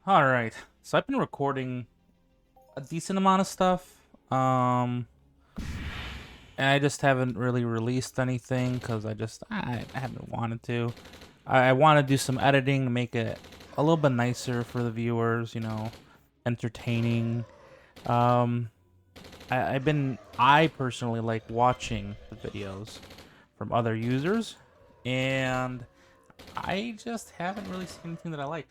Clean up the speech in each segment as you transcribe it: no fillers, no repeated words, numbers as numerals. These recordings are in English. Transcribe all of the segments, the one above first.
Alright, so I've been recording a decent amount of stuff, and I just haven't really released anything because I haven't wanted to. I want to do some editing to make it a little bit nicer for the viewers, entertaining. Um, I personally like watching the videos from other users, and I just haven't really seen anything that I like.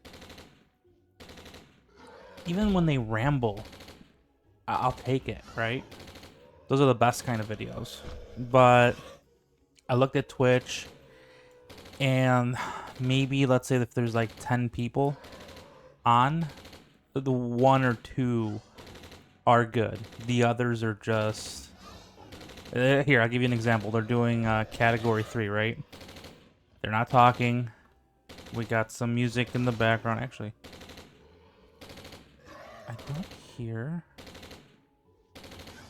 Even when they ramble, I'll take it, right? Those are the best kind of videos. But I looked at Twitch, and maybe let's say if there's like 10 people on, the one or two are good. The others are just. Here, I'll give you an example. They're doing category 3, right? They're not talking. We got some music in the background. Actually, I don't hear.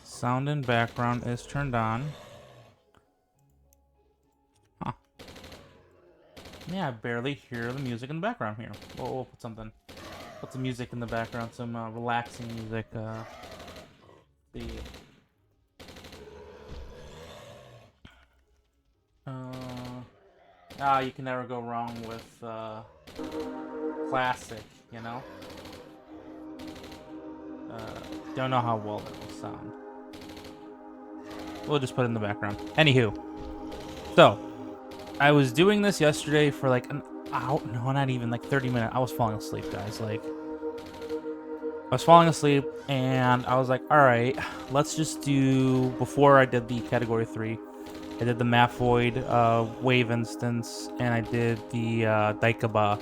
Sound in background is turned on. Huh. Yeah, I barely hear the music in the background here. We'll put something. Put some music in the background, some relaxing music. The you can never go wrong with classic. You know. Don't know how well that will sound. We'll just put it in the background. Anywho, so I was doing this yesterday for like an hour. No, not even like 30 minutes. I was falling asleep, guys. Like I was falling asleep, and I was like, all right, let's just do. Before I did the category 3, I did the Maphoid wave instance, and I did the Daikaba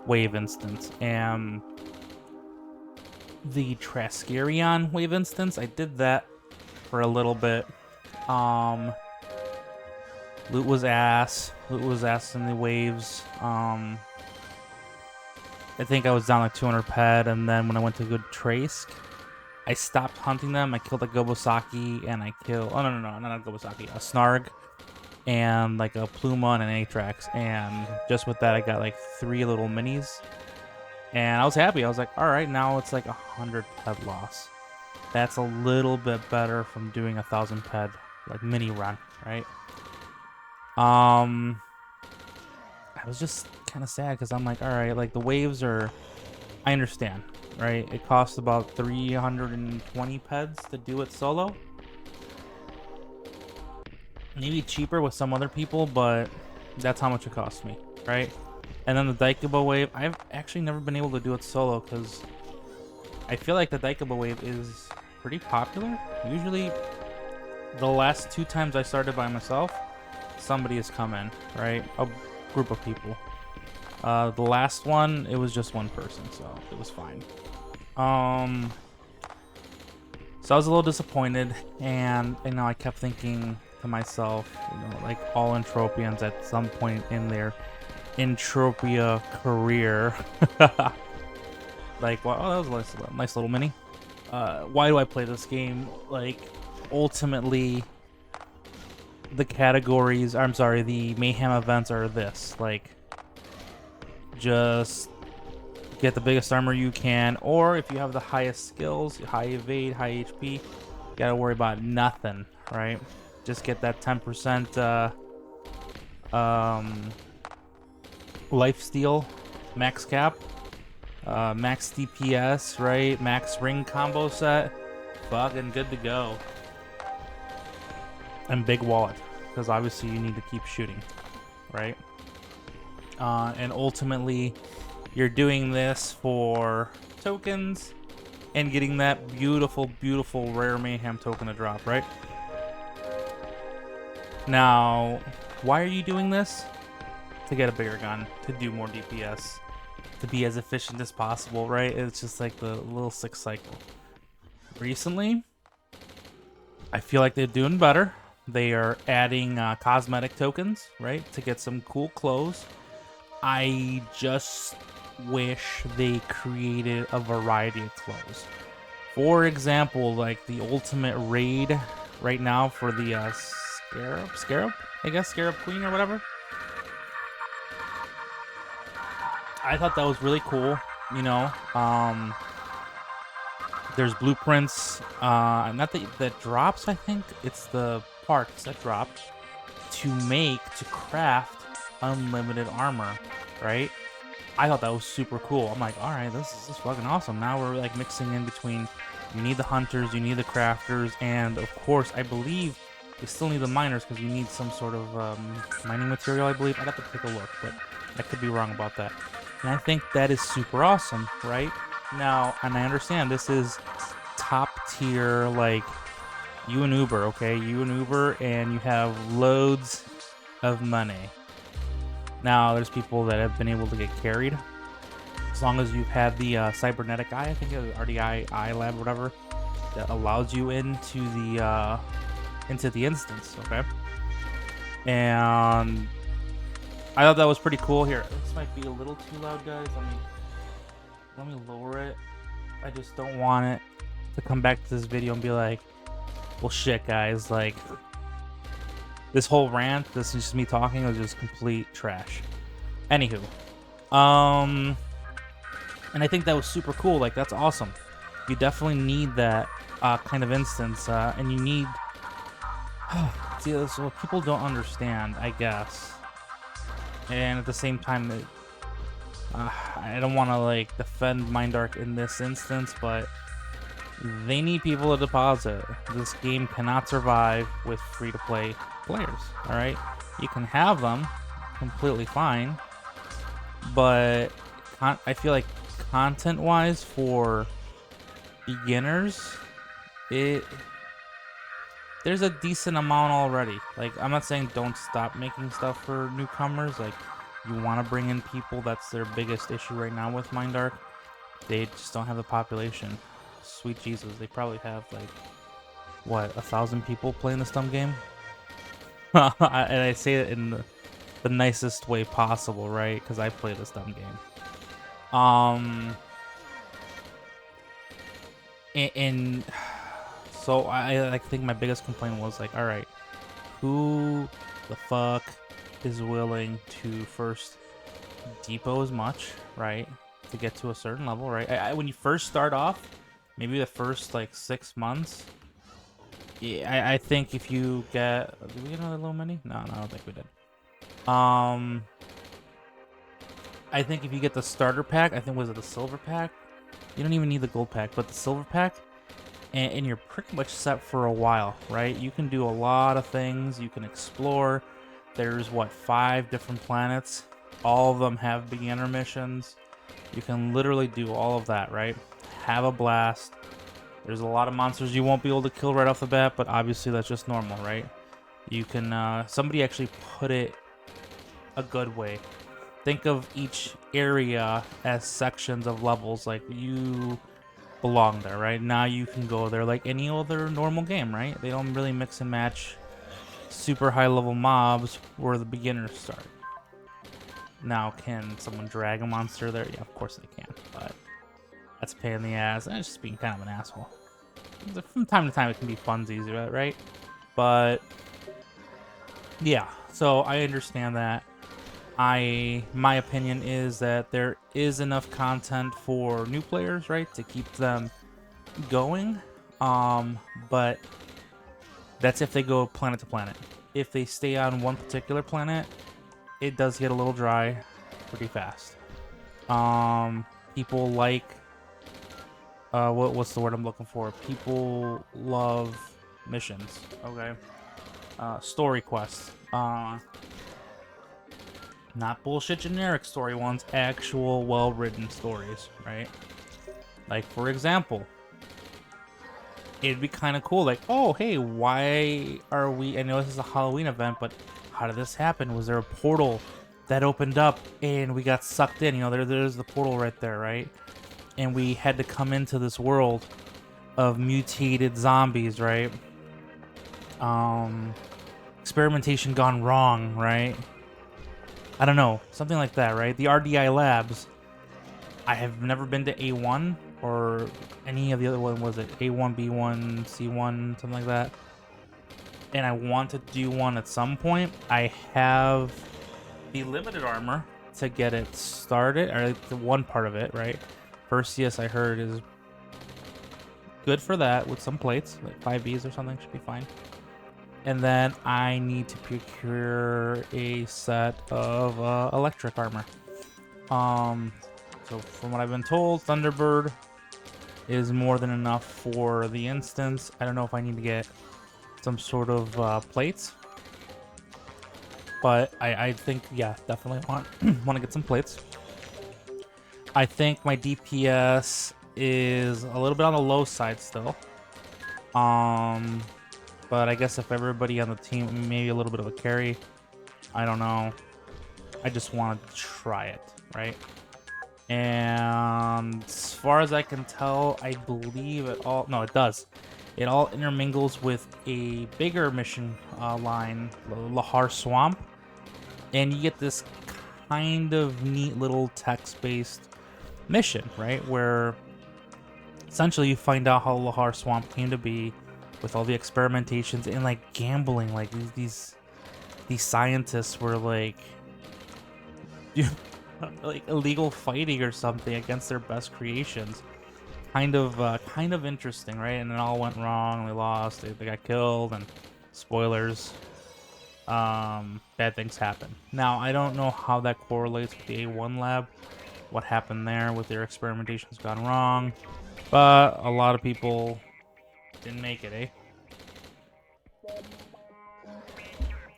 wave instance, and the Traskerion wave instance. I did that for a little bit. Um, Loot was ass. Loot was ass in the waves. I think I was down like 200 ped, and then when I went to go Trace, I stopped hunting them. I killed a Gobosaki, and I killed. Oh, no, not a Gobosaki. A Snarg, and like a Pluma and an Atrax. And just with that, I got like 3 little minis. And I was happy. I was like, alright, now it's like 100 ped loss. That's a little bit better from doing 1,000 ped, like mini run, right? I was just kind of sad because I'm like, alright, like the waves are. I understand, right? It costs about 320 peds to do it solo. Maybe cheaper with some other people, but that's how much it costs me, right? And then the Daikaba wave, I've actually never been able to do it solo because I feel like the Daikaba wave is pretty popular. Usually, the last 2 times I started by myself, somebody has come in, right? A group of people. The last one, it was just one person, so it was fine. So I was a little disappointed, and I kept thinking to myself, like all Entropians at some point in their Entropia career, like, well, oh, that was a nice little mini. Why do I play this game? Like, ultimately, the categories, I'm sorry, the mayhem events are this, like, just get the biggest armor you can, or if you have the highest skills, high evade, high HP, gotta worry about nothing, right? Just get that 10% life steal, max cap, max DPS, right? Max ring combo set, fucking good to go. And big wallet, because obviously you need to keep shooting, right? And ultimately, you're doing this for tokens and getting that beautiful, beautiful rare mayhem token to drop, right? Now, why are you doing this? To get a bigger gun, to do more DPS, to be as efficient as possible, right? It's just like the little 6 cycle. Recently, I feel like they're doing better. They are adding cosmetic tokens, right? To get some cool clothes. I just wish they created a variety of clothes. For example, like the ultimate raid right now for the Scarab? I guess, Scarab Queen or whatever. I thought that was really cool. you know. There's blueprints, not that drops, I think. It's the parts that drop to craft unlimited armor, right? I thought that was super cool. I'm like, all right, this is fucking awesome. Now we're like mixing in between. You need the hunters, you need the crafters, and of course, I believe you still need the miners because you need some sort of mining material. I believe I'd have to take a look, but I could be wrong about that. And I think that is super awesome, right? Now, and I understand this is top tier, like you and Uber, okay? You and Uber, and you have loads of money. Now, there's people that have been able to get carried as long as you've had the cybernetic eye, I think it was RDI eye lab or whatever, that allows you into the instance, okay? And I thought that was pretty cool. Here, this might be a little too loud, guys. Let me lower it. I just don't want it to come back to this video and be like, well, shit, guys, like, this whole rant, this is just me talking, was just complete trash. Anywho, and I think that was super cool. Like, that's awesome. You definitely need that kind of instance, and you need. See, that's what people don't understand, I guess. And at the same time, I don't want to like defend Mindark in this instance, but they need people to deposit. This game cannot survive with free-to-play players. All right, you can have them completely fine, but I feel like content-wise for beginners, there's a decent amount already. Like, I'm not saying don't stop making stuff for newcomers. Like, you want to bring in people. That's their biggest issue right now with Mindark. They just don't have the population. Sweet Jesus, they probably have like what, 1,000 people playing this dumb game. And I say it in the nicest way possible, right? Because I play this dumb game. And so I think my biggest complaint was like, all right, who the fuck is willing to first depot as much, right, to get to a certain level, right? When you first start off, maybe the first like 6 months, yeah, I think if you get, did we get another little mini? No, I don't think we did. I think if you get the starter pack, I think was it the silver pack? You don't even need the gold pack, but the silver pack, and you're pretty much set for a while, right? You can do a lot of things. You can explore. There's what, 5 different planets. All of them have beginner missions. You can literally do all of that, right? Have a blast. There's a lot of monsters you won't be able to kill right off the bat, but obviously that's just normal, right? You can, somebody actually put it a good way. Think of each area as sections of levels, like you belong there, right? Now you can go there like any other normal game, right? They don't really mix and match super high level mobs where the beginners start. Now, can someone drag a monster there? Yeah, of course they can, but that's a pain in the ass, and it's just being kind of an asshole. From time to time, it can be funsies, right? But yeah, so I understand that. My opinion is that there is enough content for new players, right, to keep them going. But that's if they go planet to planet. If they stay on one particular planet, it does get a little dry pretty fast. People like what's the word I'm looking for? People love missions. Okay. Story quests. Not bullshit generic story ones, actual well-written stories, right? Like, for example, it'd be kind of cool, like, oh, hey, why are we, I know this is a Halloween event, but how did this happen? Was there a portal that opened up and we got sucked in? You know, there's the portal right there, right? And we had to come into this world of mutated zombies, right? Experimentation gone wrong, right? I don't know, something like that, right? The RDI labs, I have never been to A1 or any of the other one, was it A1, B1, C1, something like that? And I want to do one at some point. I have the limited armor to get it started, or the one part of it, right? Perseus, I heard, is good for that with some plates, like 5Bs or something should be fine. And then I need to procure a set of electric armor. So from what I've been told, Thunderbird is more than enough for the instance. I don't know if I need to get some sort of plates, but I think, yeah, definitely want want to get some plates. I think my DPS is a little bit on the low side still. But I guess if everybody on the team, maybe a little bit of a carry, I don't know. I just want to try it, right? And as far as I can tell, I believe it all... No, it does. It all intermingles with a bigger mission line, Lahar Swamp. And you get this kind of neat little text-based mission, right? Where essentially you find out how Lahar Swamp came to be with all the experimentations and like gambling. Like these scientists were like... like illegal fighting or something against their best creations. Kind of interesting, right? And it all went wrong. They lost. They got killed. And spoilers, bad things happen. Now I don't know how that correlates with the A1 lab. What happened there with their experimentations gone wrong? But a lot of people didn't make it, eh?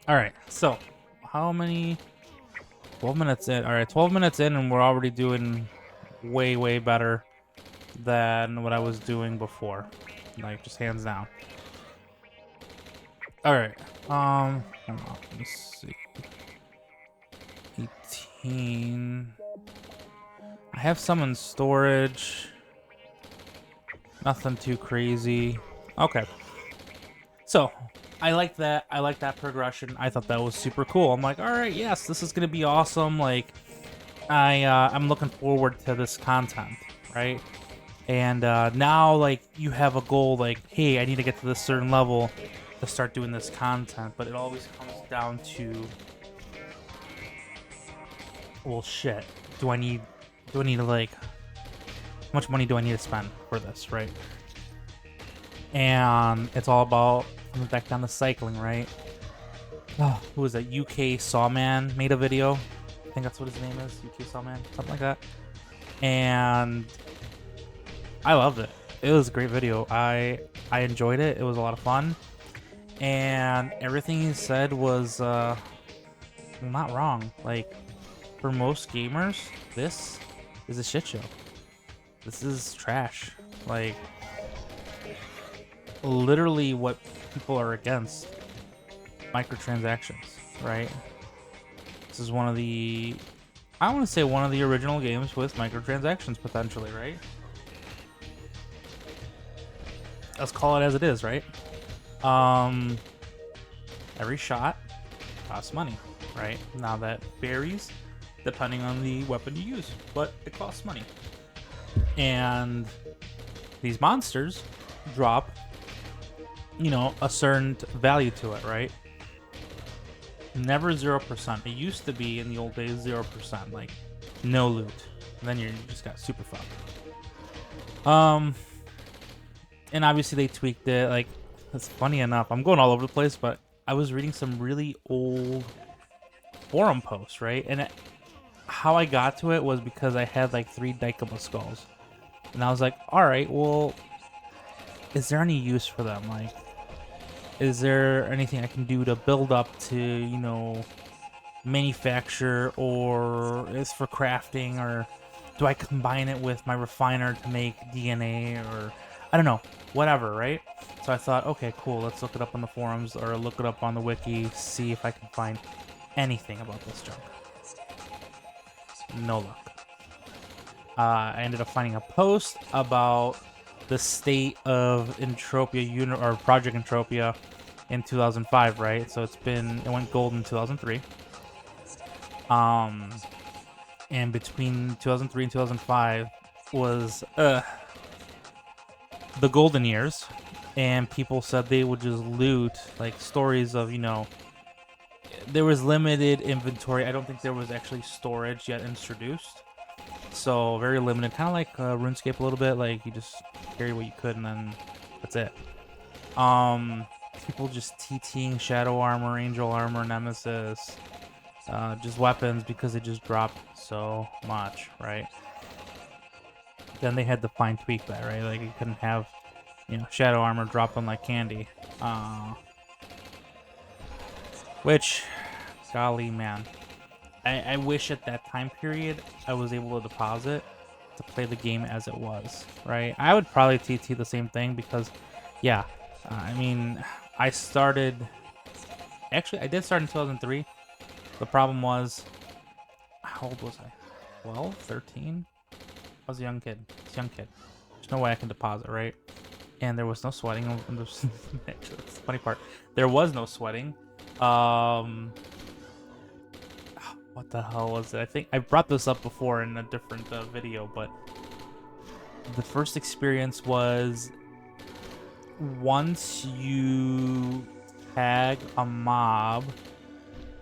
All right. So how many? 12 minutes in. All right, 12 minutes in, and we're already doing way better than what I was doing before. Like, just hands down. All right. Hold on, let me see. 18. I have some in storage. Nothing too crazy. Okay. So, I like that. I like that progression. I thought that was super cool. I'm like, all right, yes, this is gonna be awesome. Like, I'm looking forward to this content, right? And now, like, you have a goal. Like, hey, I need to get to this certain level to start doing this content. But it always comes down to, well, shit. Do I need to, like, how much money do I need to spend for this, right? And it's all about coming back down to cycling, right? Oh, who was that? UK Sawman made a video. I think that's what his name is. UK Sawman, something like that. And I loved it. It was a great video. I enjoyed it. It was a lot of fun. And everything he said was well, not wrong. Like, for most gamers, this is a shit show. This is trash. Like, literally what people are against. Microtransactions, right? This is one of the... I want to say one of the original games with microtransactions, potentially, right? Let's call it as it is, right? Every shot costs money, right? Now that varies depending on the weapon you use, but it costs money. And these monsters drop, you know, a certain value to it, right? Never 0%. It used to be in the old days 0%, like no loot. And then you just got super fucked. And obviously they tweaked it. Like, it's funny enough. I'm going all over the place, but I was reading some really old forum posts, right? And how I got to it was because I had like 3 Dykaba skulls. And I was like, all right, well, is there any use for them? Like, is there anything I can do to build up to, you know, manufacture, or is for crafting, or do I combine it with my refiner to make DNA, or I don't know, whatever, right? So I thought, okay, cool, let's look it up on the forums or look it up on the wiki, see if I can find anything about this junk. No luck. I ended up finding a post about the state of Entropia or Project Entropia in 2005, right? So it went gold in 2003. And between 2003 and 2005 was the golden years, and people said they would just loot, like stories of, you know, there was limited inventory. I don't think there was actually storage yet introduced. So very limited, kind of like RuneScape a little bit. Like you just carry what you could, and then that's it. People just TTing Shadow Armor, Angel Armor, Nemesis, just weapons because they just dropped so much, right? Then they had to fine tweak that, right? Like you couldn't have, Shadow Armor dropping like candy. Which, golly, man. I wish at that time period I was able to deposit to play the game as it was, right? I would probably TT the same thing because, yeah, I mean, I started... Actually, I did start in 2003. The problem was, how old was I? 12? 13? I was a young kid. Young kid. There's no way I can deposit, right? And there was no sweating. Actually, that's the funny part. There was no sweating. What the hell was it? I think I brought this up before in a different video, but the first experience was once you tag a mob,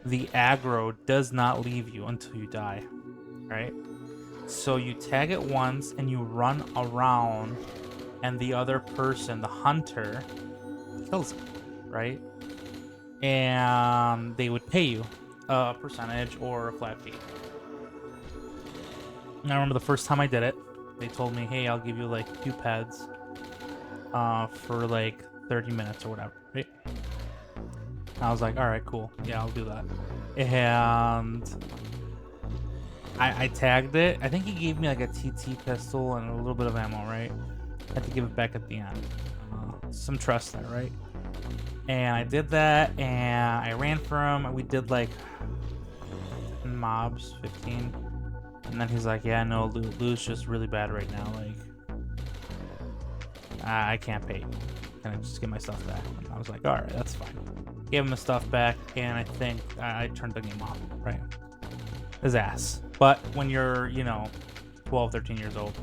the aggro does not leave you until you die, right? So you tag it once and you run around, and the other person, the hunter, kills it, right? And they would pay you a percentage or a flat fee. And I remember the first time I did it, they told me, hey, I'll give you like 2 pads for like 30 minutes or whatever, right? And I was like, all right, cool. Yeah, I'll do that. And I tagged it. I think he gave me like a TT pistol and a little bit of ammo, right? I had to give it back at the end. Some trust there, right? And I did that, and I ran for him. We did like mobs, 15. And then he's like, yeah, no, Lou's just really bad right now. Like, I can't pay you. Can I just get my stuff back? And I was like, all right, that's fine. Gave him his stuff back, and I think I turned the game off, right? His ass. But when you're, 12, 13 years old,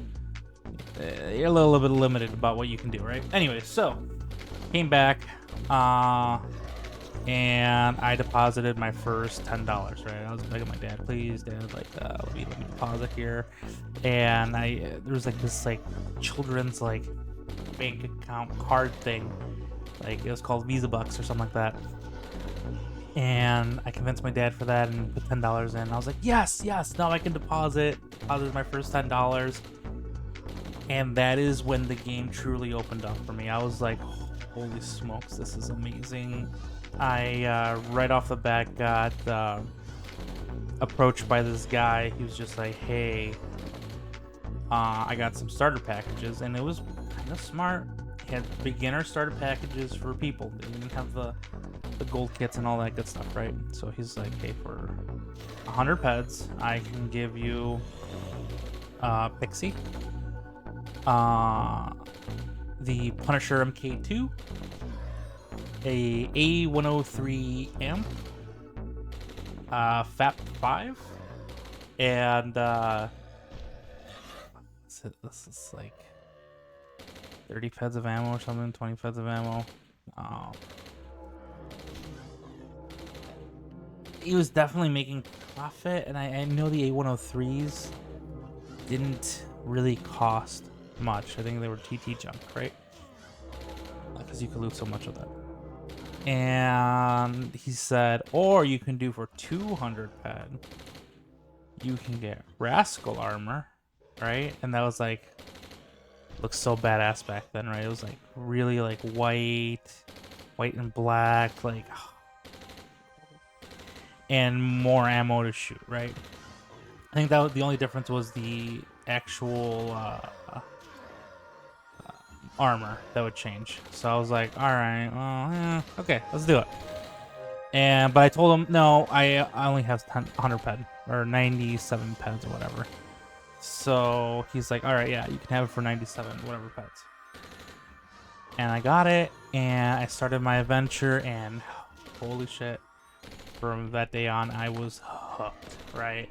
you're a little bit limited about what you can do, right? Anyway, so came back, and I deposited my first $10, right? I was begging my dad, please, Dad, like, let me deposit here. And there was like this like children's like bank account card thing, like it was called Visa Bucks or something like that. And I convinced my dad for that and put $10 in. I was like, yes, now I can deposit my first $10. And that is when the game truly opened up for me. I was like, holy smokes, this is amazing. I right off the bat got approached by this guy. He was just like, hey, I got some starter packages, and it was kind of smart. He had beginner starter packages for people. They didn't have the gold kits and all that good stuff, right? So he's like, hey, for 100 peds, I can give you Pixie, the Punisher MK2, a A103 amp, FAP5, and this is like 30 feds of ammo or something, 20 feds of ammo. He was definitely making profit, and I know the A103s didn't really cost much. I think they were TT junk, right? Because you could loot so much of that. And he said, or you can do for 200 ped, you can get Rascal armor, right? And that was like, looks so badass back then, right? It was like really like white and black, like, and more ammo to shoot, right? I think that was, the only difference was the actual armor that would change. So I was like, all right, well, okay, let's do it. But I told him, no, I only have 100 ped or 97 peds or whatever. So he's like, all right, yeah, you can have it for 97 whatever peds. And I got it, and I started my adventure, and holy shit, from that day on, I was hooked, right?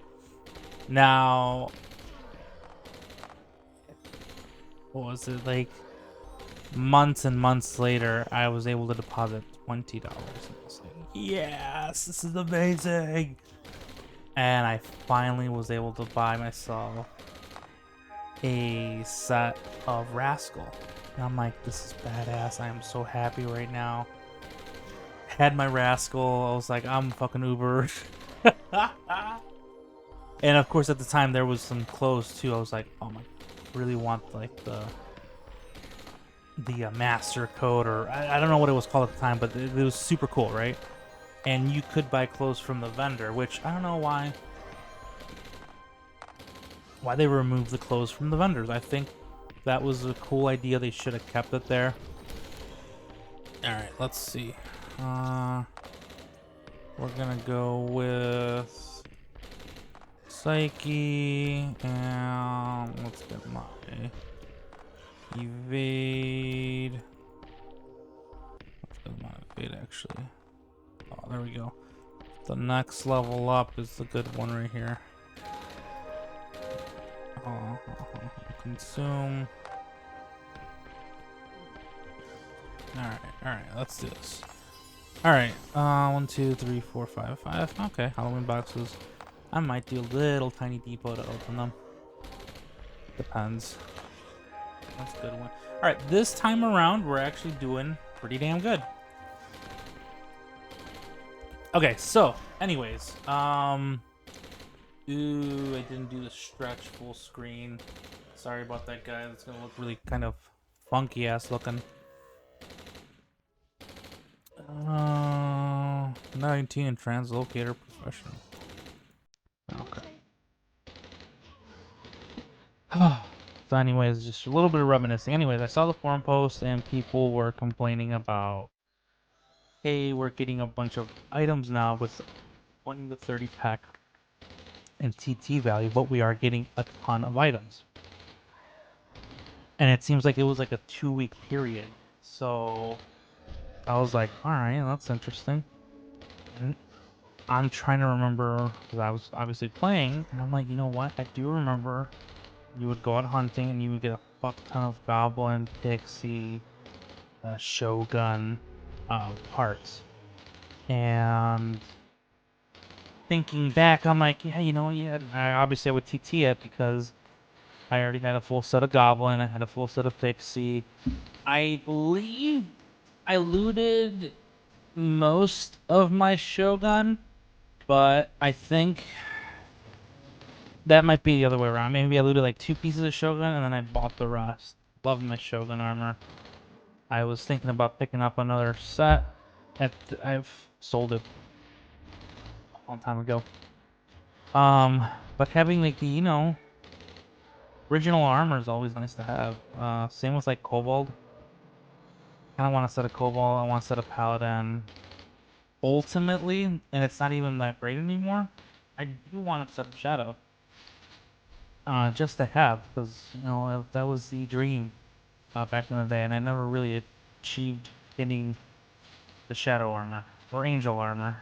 Now, what was it, like months and months later, I was able to deposit $20. And I was like, yes, this is amazing. And I finally was able to buy myself a set of Rascal. And I'm like, this is badass. I am so happy right now. Had my Rascal. I was like, I'm fucking Uber. And of course, at the time, there was some clothes too. I was like, oh my, really want like the master code, or I don't know what it was called at the time, but it was super cool, right? And you could buy clothes from the vendor, which I don't know why they removed the clothes from the vendors. I think that was a cool idea. They should have kept it there. All right, let's see. We're gonna go with Psyche, and let's get my evade. Let's get my evade actually. Oh, there we go. The next level up is the good one right here. Consume. Alright, let's do this. Alright, 1, 2, 3, 4, 5, 5. Okay, Halloween boxes. I might do a little tiny depot to open them. Depends. That's a good one. Alright, this time around, we're actually doing pretty damn good. Okay, so, anyways, ooh, I didn't do the stretch full screen. Sorry about that, guys. It's gonna look really kind of funky ass looking. 19 translocator professional. Okay. So anyways, just a little bit of reminiscing. Anyways, I saw the forum post and people were complaining about, hey, we're getting a bunch of items now with 20 to 30 pack and TT value, but we are getting a ton of items. And it seems like it was like a 2-week period. So I was like, alright, that's interesting. And I'm trying to remember, because I was obviously playing, and I'm like, you know what? I do remember you would go out hunting and you would get a fuck ton of goblin, pixie, shogun parts. And thinking back, I'm like, yeah, you know, yeah, I would TT it because I already had a full set of goblin, I had a full set of pixie. I believe I looted most of my shogun, but I think that might be the other way around. Maybe I looted like 2 pieces of shogun and then I bought the rest. Love my shogun armor. I was thinking about picking up another set. I've sold it a long time ago. But having like the, you know, original armor is always nice to have. Same with like Kobold. Kind of want a set of Kobold. I want a set of Paladin. Ultimately, and it's not even that great anymore, I do want a set of Shadow. Just to have, because, you know, that was the dream back in the day, and I never really achieved getting the Shadow armor, or Angel armor.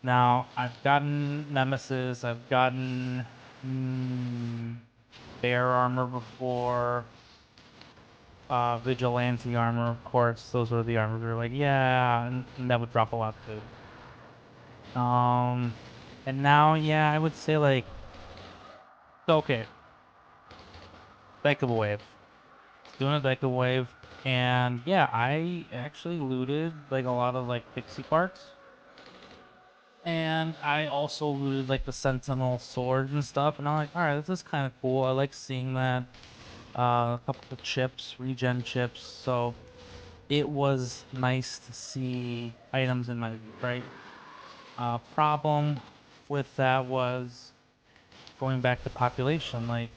Now, I've gotten Nemesis, I've gotten Bear armor before, Vigilante armor, of course. Those were the armors we were like, yeah, and that would drop a lot too. And now, yeah, I would say like, okay, Deck of a Wave. Doing a Deck of Wave, and yeah, I actually looted like a lot of like pixie parts. And I also looted like the Sentinel sword and stuff, and I'm like, alright, this is kind of cool. I like seeing that. A couple of chips, regen chips, so it was nice to see items in my view, right? Problem with that was going back to population. Like,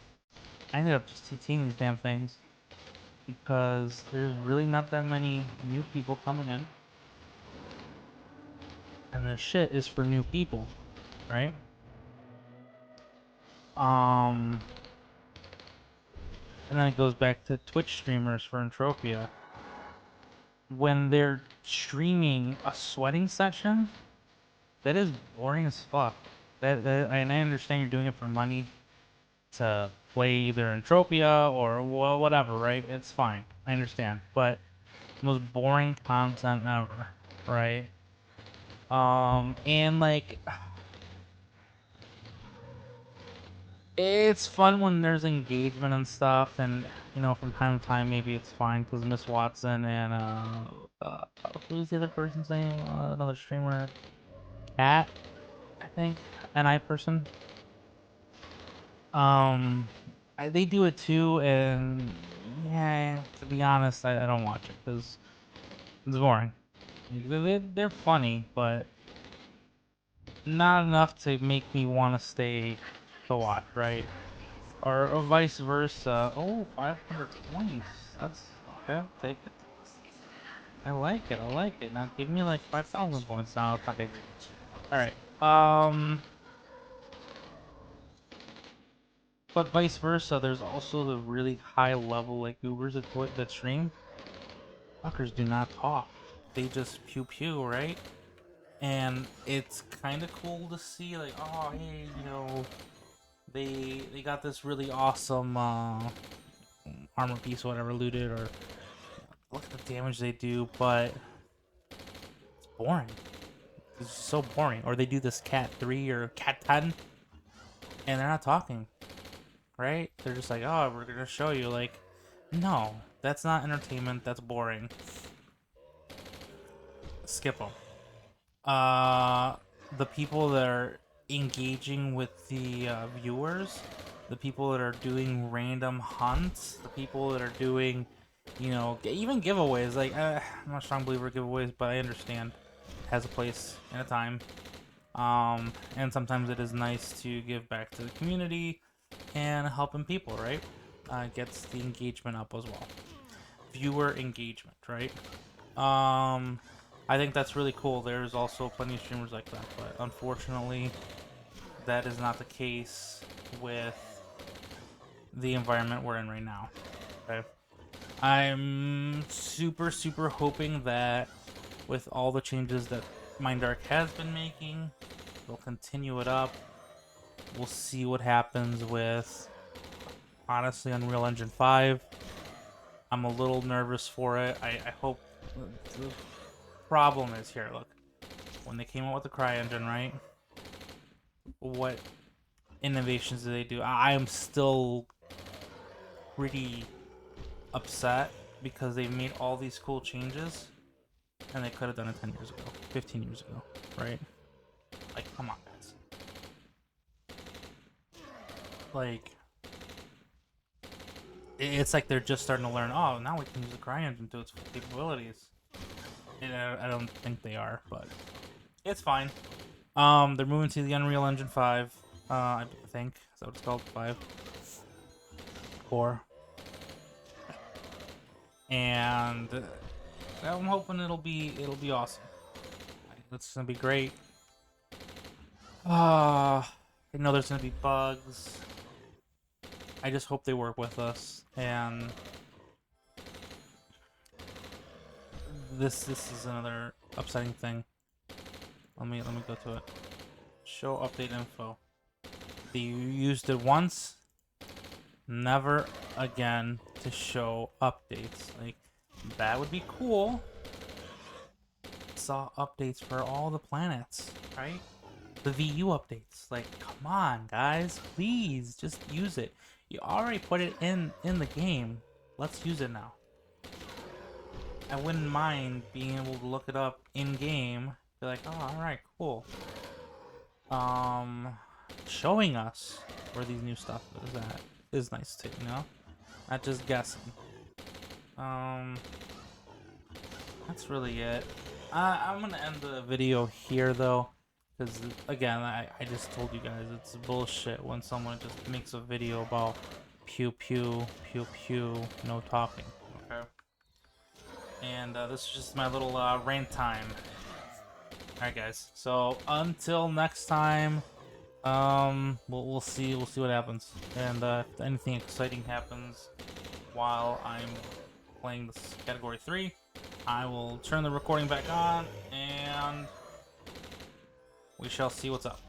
I ended up just TTing these damn things because there's really not that many new people coming in. And the shit is for new people, right? And then it goes back to Twitch streamers for Entropia. When they're streaming a sweating session, that is boring as fuck. And I understand you're doing it for money to play either Entropia or whatever, right? It's fine. I understand. But most boring content ever, right? And like It's fun when there's engagement and stuff, and you know, from time to time, maybe it's fine because Miss Watson and uh, who's the other person's name? Another streamer, Cat, I think, an I person. Um, they do it too, and yeah, to be honest, I don't watch it because it's boring. They're funny, but not enough to make me want to stay to watch, right? Or vice versa. Oh, 500 points. That's okay. I'll take it. I like it. I like it. Now give me like 5,000 points. Now it's not big. All right. But vice versa. There's also the really high level like Ubers that stream. Fuckers do not talk. They just pew pew, right? And it's kind of cool to see like, oh hey, you know, they got this really awesome armor piece, or whatever, looted, or look at the damage they do, but it's boring. It's so boring. Or they do this cat 3 or cat 10, and they're not talking, right? They're just like, oh, we're gonna show you. Like, no, that's not entertainment. That's boring. Skip them. The people that are engaging with the viewers, the people that are doing random hunts, the people that are doing, you know, even giveaways. Like, I'm not a strong believer of giveaways, but I understand it has a place and a time. And sometimes it is nice to give back to the community and helping people, right? Gets the engagement up as well. Viewer engagement, right? I think that's really cool. There's also plenty of streamers like that, but unfortunately, that is not the case with the environment we're in right now. Okay, I'm super hoping that with all the changes that Mindark has been making, they'll continue it up. We'll see what happens with, honestly, Unreal Engine 5. I'm a little nervous for it. I hope. The problem is here, look. When they came out with the CryEngine, right? What innovations do they do? I am still pretty upset because they've made all these cool changes and they could have done it 10 years ago, 15 years ago, right? Like, come on, guys. Like, it's like they're just starting to learn, oh, now we can use the CryEngine to its full capabilities. And I don't think they are, but it's fine. They're moving to the Unreal Engine 5. I think. Is that what it's called? 5? 4. And I'm hoping it'll be awesome. It's gonna be great. I know there's gonna be bugs. I just hope they work with us. And this is another upsetting thing. Let me go to it. Show update info. They used it once, never again to show updates. Like, that would be cool. Saw updates for all the planets, right? The VU updates. Like, come on, guys, please just use it. You already put it in the game. Let's use it now. I wouldn't mind being able to look it up in game. Be like, oh, all right, cool. Showing us where these new stuff is at is nice too, you know? Not just guessing. That's really it. I'm gonna end the video here though, because again, I just told you guys it's bullshit when someone just makes a video about pew pew pew pew, no talking. Okay. And this is just my little rant time. All right, guys. So until next time. We'll see what happens, and if anything exciting happens while I'm playing this category 3, I will turn the recording back on, and we shall see what's up.